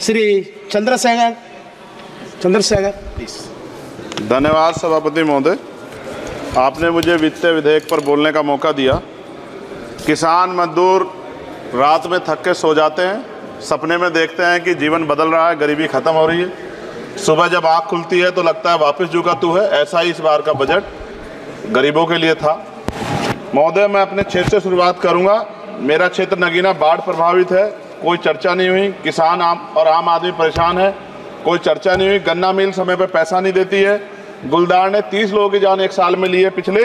Shri Chandrashekhar please. धन्यवाद सभापति महोदय, आपने मुझे वित्तीय विधेयक पर बोलने का मौका दिया। किसान मजदूर रात में थक के सो जाते हैं, सपने में देखते हैं कि जीवन बदल रहा है, गरीबी खत्म हो रही है। सुबह जब आँख खुलती है तो लगता है वापस झुका तू है। ऐसा ही इस बार का बजट गरीबों के लिए था। महोदय, मैं अपने क्षेत्र से शुरुआत करूंगा। मेरा क्षेत्र नगीना बाढ़ प्रभावित है, कोई चर्चा नहीं हुई। किसान आम आदमी परेशान है, कोई चर्चा नहीं हुई। गन्ना मिल समय पर पैसा नहीं देती है। गुलदार ने 30 लोगों की जान 1 साल में ली है पिछले,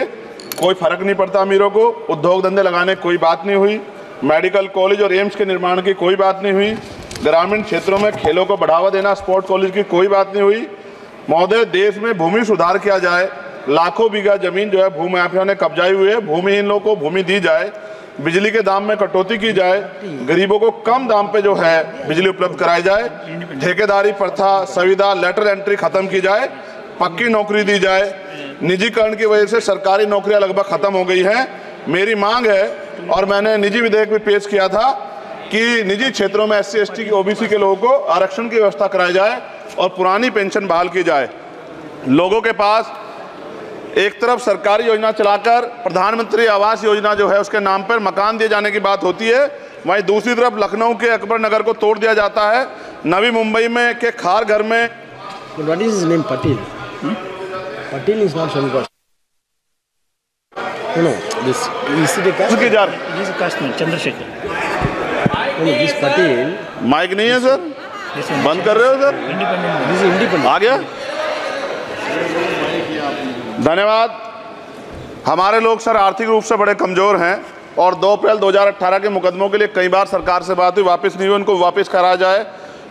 कोई फर्क नहीं पड़ता अमीरों को। उद्योग धंधे लगाने की कोई बात नहीं हुई। मेडिकल कॉलेज और एम्स के निर्माण की कोई बात नहीं हुई। ग्रामीण क्षेत्रों में खेलों को बढ़ावा देना, स्पोर्ट कॉलेज की कोई बात नहीं हुई। महोदय, देश में भूमि सुधार किया जाए। लाखों बीघा जमीन जो है भूमाफिया ने कब्जाई हुई है, भूमिहीन लोगों को भूमि दी जाए। बिजली के दाम में कटौती की जाए। गरीबों को कम दाम पे जो है बिजली उपलब्ध कराई जाए। ठेकेदारी प्रथा, संविदा, लेटर एंट्री खत्म की जाए। पक्की नौकरी दी जाए। निजीकरण की वजह से सरकारी नौकरियां लगभग खत्म हो गई हैं। मेरी मांग है, और मैंने निजी विधेयक भी पेश किया था, कि निजी क्षेत्रों में SC ST की OBC के लोगों को आरक्षण की व्यवस्था कराई जाए और पुरानी पेंशन बहाल की जाए। लोगों के पास एक तरफ सरकारी योजना चलाकर प्रधानमंत्री आवास योजना जो है उसके नाम पर मकान दिए जाने की बात होती है, वहीं दूसरी तरफ लखनऊ के अकबर नगर को तोड़ दिया जाता है। नवी मुंबई में के खार घर में What is his name? Patil. Patil is not Shankar. No, this is the caste. उसकी जार This is caste man, Chandrasekhar. No, this Patil. Mic नहीं है सर, बंद कर रहे हो sir? Independent. This is independent. आ गया। धन्यवाद। हमारे लोग सर आर्थिक रूप से बड़े कमजोर हैं और 2 अप्रैल 2018 के मुकदमों के लिए कई बार सरकार से बात हुई, वापस नहीं हुई। उनको वापस कराया जाए।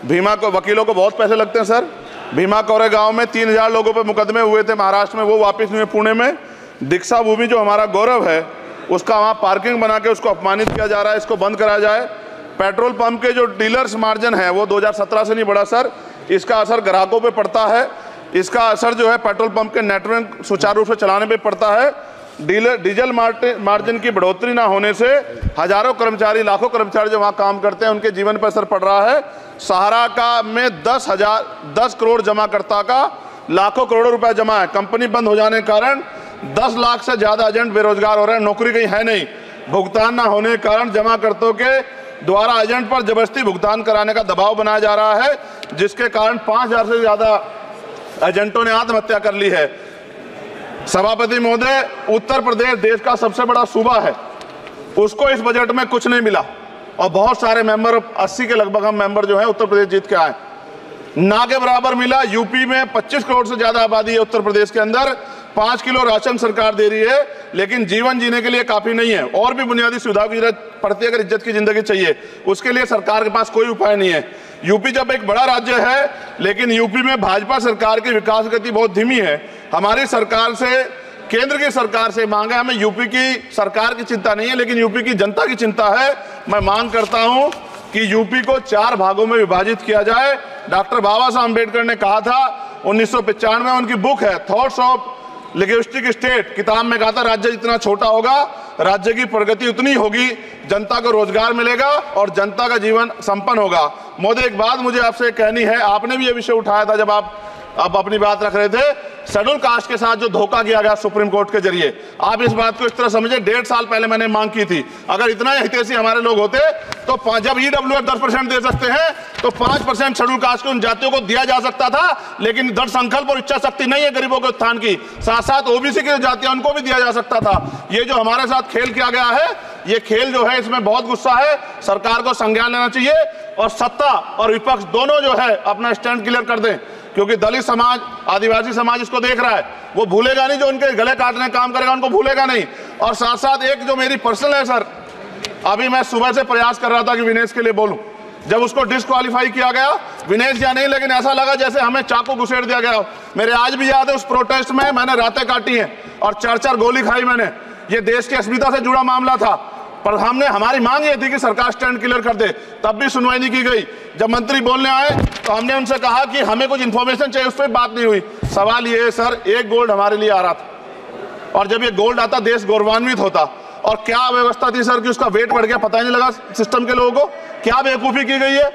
भीमा को वकीलों को बहुत पैसे लगते हैं सर। भीमा कोरे गांव में 3000 लोगों पर मुकदमे हुए थे महाराष्ट्र में, वो वापस नहीं हुए। पुणे में दीक्षा भूमि जो हमारा गौरव है, उसका वहाँ पार्किंग बना के उसको अपमानित किया जा रहा है, इसको बंद कराया जाए। पेट्रोल पंप के जो डीलर्स मार्जिन है वो 2017 से नहीं बढ़ा सर, इसका असर ग्राहकों पे पड़ता है। इसका असर जो है पेट्रोल पंप के नेटवर्क सुचारू रूप से चलाने पे पड़ता है। डीजल मार्जिन की बढ़ोतरी ना होने से हजारों कर्मचारी, लाखों कर्मचारी जो वहाँ काम करते हैं उनके जीवन पर असर पड़ रहा है। सहारा का में 10 करोड़ जमाकर्ता का लाखों करोड़ों रुपए जमा है। कंपनी बंद हो जाने के कारण 10 लाख से ज़्यादा एजेंट बेरोजगार हो रहे हैं, नौकरी कहीं है नहीं। भुगतान ना होने के कारण जमाकर्ताओं के द्वारा एजेंट पर जबरदस्ती भुगतान कराने का दबाव बनाया जा रहा है, जिसके कारण 5000 से ज़्यादा एजेंटों ने आत्महत्या कर ली है। सभापति महोदय, उत्तर प्रदेश देश का सबसे बड़ा सूबा है, उसको इस बजट में कुछ नहीं मिला और बहुत सारे मेंबर, 80 के लगभग हम मेंबर जो है उत्तर प्रदेश जीत के आए, ना के बराबर मिला। यूपी में 25 करोड़ से ज्यादा आबादी है उत्तर प्रदेश के अंदर, 5 किलो राशन सरकार दे रही है, लेकिन जीवन जीने के लिए काफी नहीं है। और भी बुनियादी सुविधाओं की जरूरत पड़ती है। अगर इज्जत की जिंदगी चाहिए, उसके लिए सरकार के पास कोई उपाय नहीं है। यूपी जब एक बड़ा राज्य है, लेकिन यूपी में भाजपा सरकार की विकास गति बहुत धीमी है। हमारी सरकार से, केंद्र की सरकार से मांग है, हमें यूपी की सरकार की चिंता नहीं है, लेकिन यूपी की जनता की चिंता है। मैं मांग करता हूं कि यूपी को 4 भागों में विभाजित किया जाए। डॉक्टर बाबा साहब अम्बेडकर ने कहा था 1995 में, उनकी बुक है थॉट्स ऑफ लिंग्विस्टिक स्टेट, किताब में कहा था राज्य जितना छोटा होगा राज्य की प्रगति उतनी होगी, जनता को रोजगार मिलेगा और जनता का जीवन संपन्न होगा। मोदी, एक बात मुझे आपसे कहनी है, आपने भी ये विषय उठाया था जब आप अपनी बात रख रहे थे, शेड्यूल कास्ट के साथ जो धोखा किया गया सुप्रीम कोर्ट के जरिए, आप इस बात को इस तरह समझे, 1.5 साल पहले मैंने मांग की थी, अगर इतना हितैषी हमारे लोग होते तो जब EWF 10% दे सकते हैं तो 5% शेड्यूल कास्ट के उन जातियों को दिया जा सकता था, लेकिन दृढ़ संकल्प और इच्छा शक्ति नहीं है गरीबों के उत्थान की। साथ साथ OBC की जातियां उनको भी दिया जा सकता था। ये जो हमारे साथ खेल किया गया है, ये खेल जो है इसमें बहुत गुस्सा है, सरकार को संज्ञान लेना चाहिए और सत्ता और विपक्ष दोनों जो है अपना स्टैंड क्लियर कर दें, क्योंकि दलित समाज, आदिवासी समाज इसको देख रहा है, वो भूलेगा नहीं। जो उनके गले काटने का काम करेगा उनको भूलेगा नहीं। और साथ साथ एक जो मेरी पर्सनल है सर, अभी मैं सुबह से प्रयास कर रहा था कि विनेश के लिए बोलूं, जब उसको डिस्क्वालीफाई किया गया, विनेश या नहीं, लेकिन ऐसा लगा जैसे हमें चाकू घुसेड़ दिया गया। मेरे आज भी याद है उस प्रोटेस्ट में मैंने रातें काटी हैं और 4-4 गोली खाई मैंने। ये देश की अस्मिता से जुड़ा मामला था, पर हमारी मांग ये थी कि सरकार स्टैंड क्लियर कर दे, तब भी सुनवाई नहीं की गई। जब मंत्री बोलने आए तो हमने उनसे कहा कि हमें कुछ इन्फॉर्मेशन चाहिए, उस पर बात नहीं हुई। सवाल ये है सर, 1 गोल्ड हमारे लिए आ रहा था और जब ये गोल्ड आता देश गौरवान्वित होता, और क्या व्यवस्था थी सर कि उसका वेट बढ़ गया, पता ही नहीं लगा सिस्टम के लोगों को। क्या बेवकूफ़ी की गई है,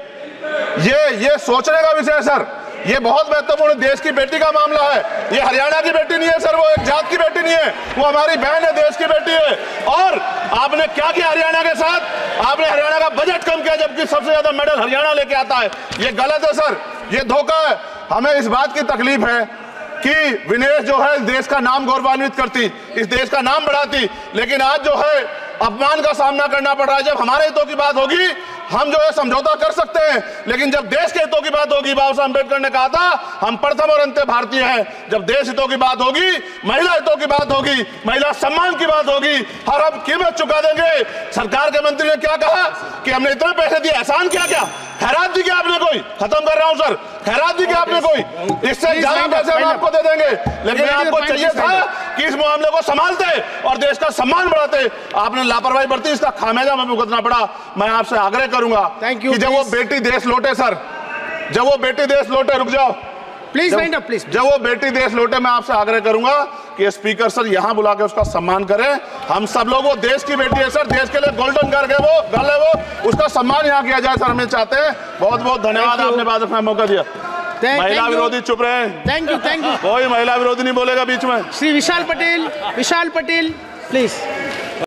ये सोचने का विषय है सर। ये बहुत महत्वपूर्ण देश की बेटी का मामला है। ये हरियाणा की बेटी नहीं है सर, वो एक जात की बेटी नहीं है, वो हमारी बहन है, देश की बेटी है। और आपने क्या किया हरियाणा के साथ? आपने हरियाणा का बजट कम किया, जबकि सबसे ज्यादा मेडल हरियाणा लेके आता है। ये गलत है सर, ये धोखा है। हमें इस बात की तकलीफ है कि विनेश जो है देश का नाम गौरवान्वित करती, इस देश का नाम बढ़ाती, लेकिन आज जो है अपमान का सामना करना पड़ रहा है। जब हमारे हितों की बात होगी हम जो है समझौता कर सकते हैं, लेकिन जब देश के हितों की बात होगी, बाबा साहब अम्बेडकर ने कहा था हम प्रथम और अंत्य भारतीय हैं। जब देश हितों की बात होगी, महिला हितों की बात होगी, महिला सम्मान की बात होगी, हर हम कीमत चुका देंगे। सरकार के मंत्री ने क्या कहा कि हमने इतने पैसे दिए, एहसान किया क्या? खैरात दी क्या आपने कोई? खत्म कर रहा हूं सर, खैरात दी क्या आपने कोई? इससे ज्यादा पैसे हम आपको दे देंगे, लेकिन आपको चाहिए था कि इस मामले को संभालते और देश का सम्मान बढ़ाते। आपने लापरवाही बरती, इसका खामियाजा हमें भुगतना पड़ा। मैं आपसे आग्रह करूंगा कि जब वो बेटी देश लौटे सर, जब वो बेटी देश लौटे, रुक जाओ प्लीज वाइंड अप प्लीज, जब वो बेटी देश लौटे, मैं आपसे आग्रह करूंगा कि स्पीकर सर यहां बुला के उसका सम्मान करें। हम सब लोग, वो देश की बेटी है सर, देश के लिए गोल्डन गर्ल है वो, गर्ल है वो, उसका सम्मान यहां किया जाए सर, हमें चाहते हैं। बहुत बहुत धन्यवाद, आपने बात रखने का मौका दिया। महिला विरोधी चुप रहे। Thank you, thank you. कोई महिला विरोधी नहीं बोलेगा बीच में। श्री विशाल पटेल प्लीज।